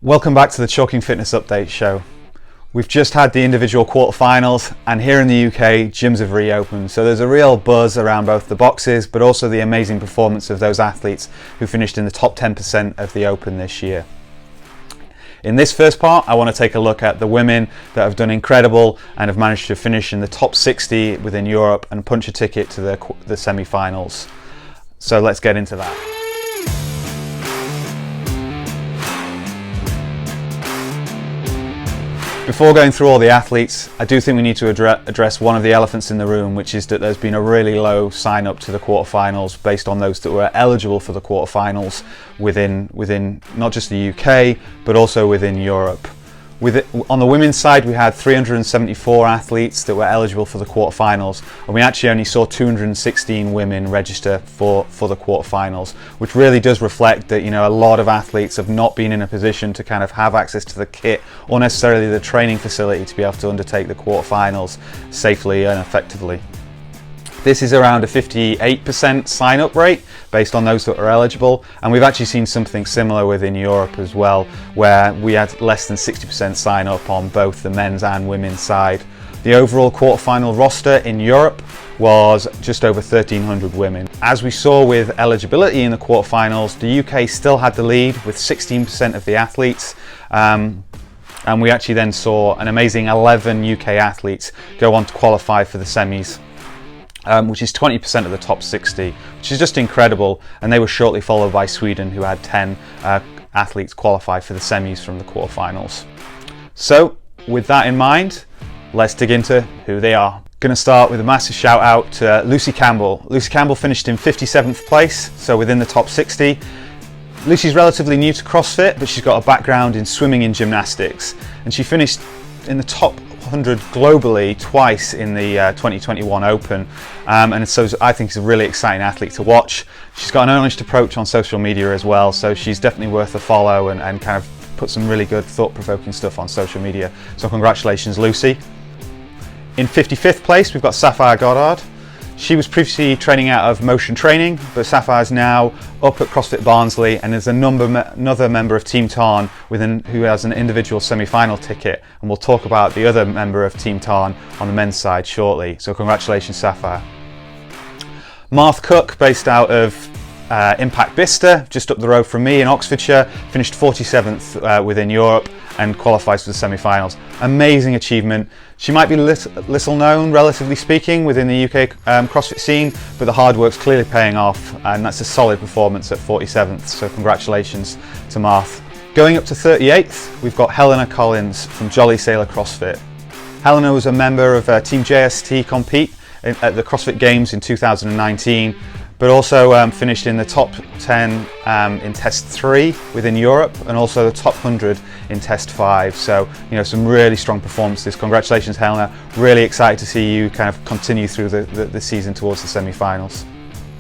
Welcome back to the Chalking Fitness Update show. We've just had the individual quarterfinals, and here in the UK, gyms have reopened. So there's a real buzz around both the boxes, but also the amazing performance of those athletes who finished in the top 10% of the Open this year. In this first part, I want to take a look at the women that have done incredible and have managed to finish in the top 60 within Europe and punch a ticket to the semi-finals. So let's get into that. Before going through all the athletes, I do think we need to address one of the elephants in the room, which is that there's been a really low sign up to the quarterfinals based on those that were eligible for the quarterfinals within not just the UK, but also within Europe. On the women's side, we had 374 athletes that were eligible for the quarterfinals, and we actually only saw 216 women register for the quarterfinals, which really does reflect that, you know, a lot of athletes have not been in a position to kind of have access to the kit or necessarily the training facility to be able to undertake the quarterfinals safely and effectively. This is around a 58% sign-up rate based on those that are eligible, and we've actually seen something similar within Europe as well, where we had less than 60% sign-up on both the men's and women's side. The overall quarterfinal roster in Europe was just over 1,300 women. As we saw with eligibility in the quarterfinals, the UK still had the lead with 16% of the athletes. And we actually then saw an amazing 11 UK athletes go on to qualify for the semis. Which is 20% of the top 60, which is just incredible, and they were shortly followed by Sweden, who had 10 athletes qualify for the semis from the quarterfinals. So with that in mind, let's dig into who they are. Going to start with a massive shout out to Lucy Campbell. Lucy Campbell finished in 57th place, so within the top 60. Lucy's relatively new to CrossFit, but she's got a background in swimming and gymnastics, and she finished in the top 100 globally twice in the 2021 Open, and so I think she's a really exciting athlete to watch. She's got an earnest approach on social media as well, so she's definitely worth a follow and kind of put some really good thought-provoking stuff on social media. So congratulations, Lucy. In 55th place, we've got Sapphire Goddard. She was previously training out of Motion Training, but Sapphire's now up at CrossFit Barnsley and is another member of Team Tarn who has an individual semi-final ticket, and we'll talk about the other member of Team Tarn on the men's side shortly. So congratulations, Sapphire. Marth Cook, based out of Impact Bicester, just up the road from me in Oxfordshire, finished 47th within Europe and qualifies for the semi-finals. Amazing achievement. She might be little known, relatively speaking, within the UK CrossFit scene, but the hard work's clearly paying off, and that's a solid performance at 47th, so congratulations to Marth. Going up to 38th, we've got Helena Collins from Jolly Sailor CrossFit. Helena was a member of Team JST Compete at the CrossFit Games in 2019, but also finished in the top 10 in Test 3 within Europe, and also the top 100 in Test 5. So, you know, some really strong performances. Congratulations, Helena. Really excited to see you kind of continue through the season towards the semi-finals.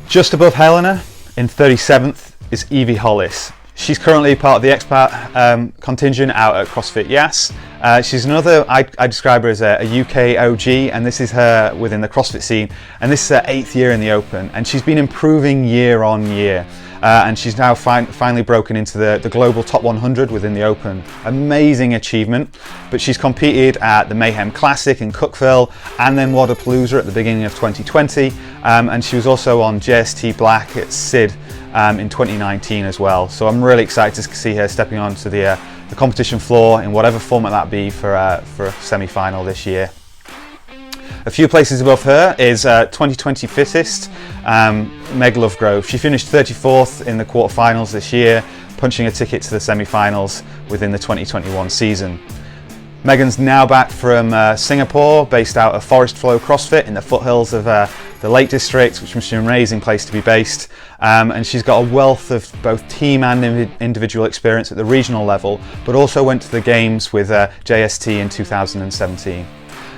Just above Helena, in 37th, is Evie Hollis. She's currently part of the expat contingent out at CrossFit Yas. She's another, I describe her as a UK OG, and this is her within the CrossFit scene, and this is her 8th year in the Open, and she's been improving year on year. And she's now finally broken into the global top 100 within the Open. Amazing achievement, but she's competed at the Mayhem Classic in Cookville and then Wadapalooza at the beginning of 2020, and she was also on JST Black at SID in 2019 as well. So I'm really excited to see her stepping onto the competition floor in whatever format that be for a semi-final this year. A few places above her is 2020 fittest, Meg Lovegrove. She finished 34th in the quarterfinals this year, punching a ticket to the semi-finals within the 2021 season. Megan's now back from Singapore, based out of Forest Flow CrossFit in the foothills of the Lake District, which was an amazing place to be based. And she's got a wealth of both team and individual experience at the regional level, but also went to the Games with JST in 2017.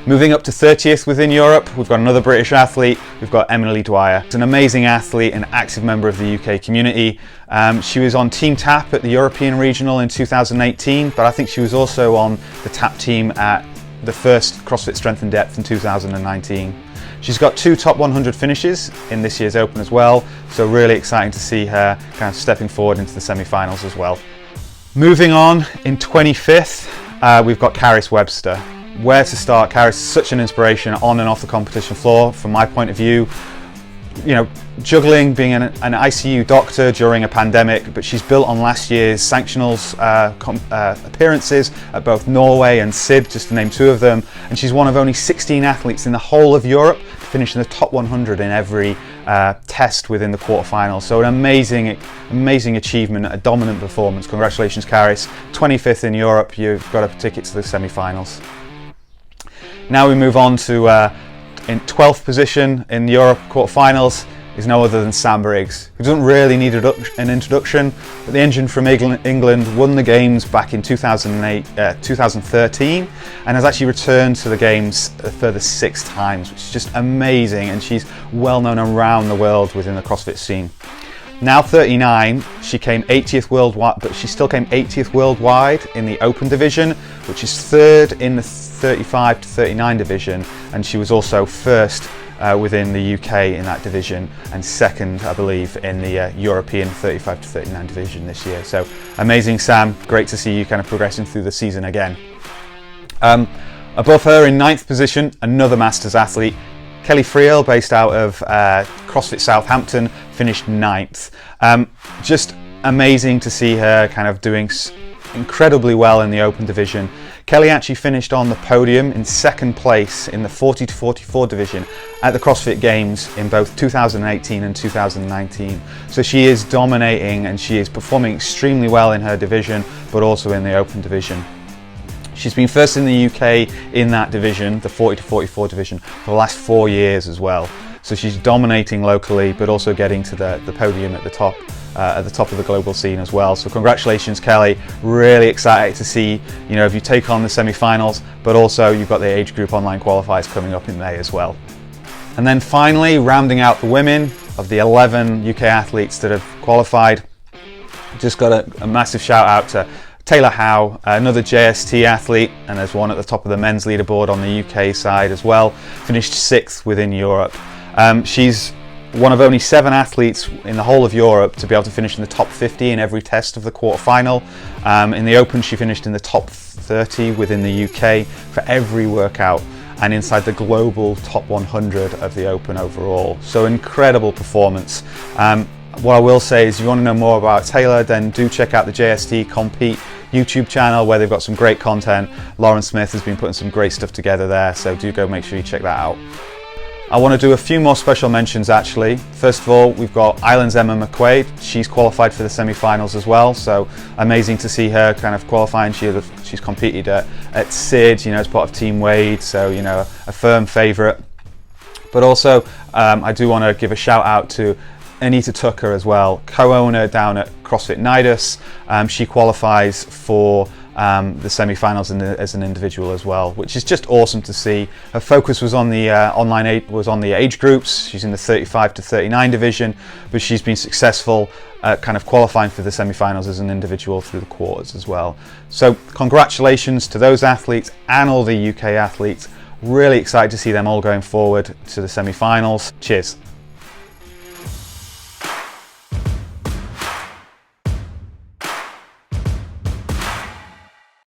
Moving up to 30th within Europe, we've got another British athlete. We've got Emily Dyer. She's an amazing athlete and active member of the UK community. She was on Team TAP at the European Regional in 2018, but I think she was also on the TAP team at the first CrossFit Strength and Depth in 2019. She's got 2 top 100 finishes in this year's Open as well, so really exciting to see her kind of stepping forward into the semi-finals as well. Moving on, in 25th, we've got Webster. Where to start? Caris is such an inspiration on and off the competition floor, from my point of view. You know, juggling being an ICU doctor during a pandemic, but she's built on last year's sanctionals appearances at both Norway and SID, just to name two of them, and she's one of only 16 athletes in the whole of Europe to finish in the top 100 in every test within the quarterfinals. So an amazing achievement, a dominant performance. Congratulations, Caris. 25th in Europe, you've got a ticket to the semi-finals. Now we move on to in 12th position in the Europe quarterfinals is no other than Sam Briggs, who doesn't really need an introduction, but the engine from England won the Games back in 2013 and has actually returned to the Games a further 6 times, which is just amazing, and she's well known around the world within the CrossFit scene. Now 39, she came 80th worldwide, but she still came 80th worldwide in the open division, which is 3rd in the 35 to 39 division, and she was also 1st within the UK in that division, and 2nd, I believe, in the European 35 to 39 division this year. So amazing, Sam. Great to see you kind of progressing through the season again. Above her in 9th position, another Masters athlete, Friel, based out of CrossFit Southampton, finished 9th. Just amazing to see her kind of doing incredibly well in the open division. Kelly actually finished on the podium in 2nd place in the 40 to 44 division at the CrossFit Games in both 2018 and 2019. So she is dominating and she is performing extremely well in her division, but also in the open division. She's been 1st in the UK in that division, the 40 to 44 division, for the last 4 years as well. So she's dominating locally, but also getting to the podium at the top of the global scene as well. So congratulations, Kelly. Really excited to see, you know, if you take on the semi-finals, but also you've got the age group online qualifiers coming up in May as well. And then finally, rounding out the women, of the 11 UK athletes that have qualified, just got a massive shout out to Taylor Howe, another JST athlete, and there's one at the top of the men's leaderboard on the UK side as well, finished 6th within Europe. She's one of only 7 athletes in the whole of Europe to be able to finish in the top 50 in every test of the quarterfinal. In the Open, she finished in the top 30 within the UK for every workout, and inside the global top 100 of the Open overall. So incredible performance. What I will say is, if you want to know more about Taylor, then do check out the JST Compete YouTube channel, where they've got some great content. Lauren Smith has been putting some great stuff together there, so do go make sure you check that out. I want to do a few more special mentions actually. First of all, we've got Ireland's Emma McQuaid. She's qualified for the semi-finals as well, so amazing to see her kind of qualifying. She's competed at SID, you know, as part of Team Wade, so, you know, a firm favourite. But also, I do want to give a shout out to Anita Tucker as well, co-owner down at CrossFit Nidus. She qualifies for the semi-finals as an individual as well, which is just awesome to see. Her focus was on the on the age groups. She's in the 35 to 39 division, but she's been successful at kind of qualifying for the semi-finals as an individual through the quarters as well. So congratulations to those athletes and all the UK athletes. Really excited to see them all going forward to the semi-finals. Cheers.